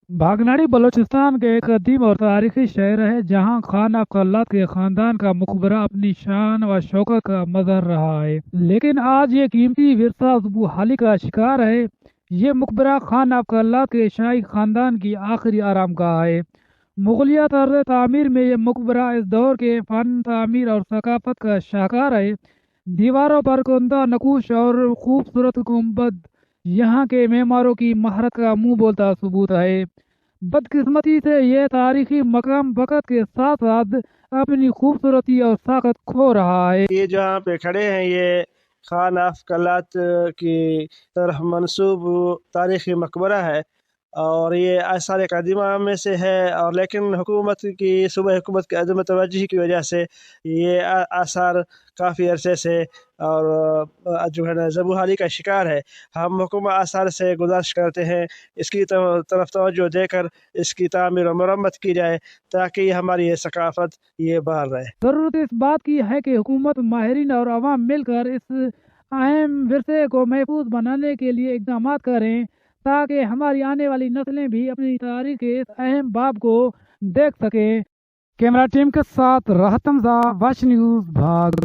भागनाड़ी बलूचिस्तान के एक कदीम और तारीखी शहर है जहाँ खान अब्दुल्लाह के खानदान का मकबरा अपनी शान व शौकत का मज़हर रहा है। लेकिन आज ये कीमती विरसा बहाली का शिकार है। ये मकबरा खान अब्दुल्लाह के शाही खानदान की आखिरी आरामगाह है। मुगलिया तर्ज तामीर में ये मकबरा इस दौर के फ़न तामीर और सकाफत का शाहकार है। दीवारों पर कुंदा नकूश और खूबसूरत गुंबद यहाँ के मेमारों की महारत का मुंह बोलता सबूत है। बदकिस्मती से ये तारीखी मकाम वक़्त के साथ साथ अपनी खूबसूरती और साखत खो रहा है। ये जहाँ पे खड़े हैं ये खान ऑफ कल्लात की तरफ मंसूब तारीखी मकबरा है और ये आसार कदीमा में से है। और लेकिन हुकूमत की सूबा हुकूमत की अदम तवज्जुही की वजह से ये आसार काफ़ी अरसे से और जो है ना ज़बूहाली का शिकार है। हम हुकूमत आसार से गुजारिश करते हैं इसकी तरफ तवज्जो देकर इसकी तामीर और मरम्मत की जाए ताकि हमारी ये सकाफ़त ये बहाल रहे। ज़रूरत इस बात की है कि हुकूमत, माहिरीन और आवाम मिलकर इस अहम विरसे को महफूज बनाने के लिए इक़दामात करें ताकि हमारी आने वाली नस्लें भी अपनी तारीख के इस अहम बाब को देख सकें। कैमरा टीम के साथ राहत हमजा, वॉच न्यूज़, भाग।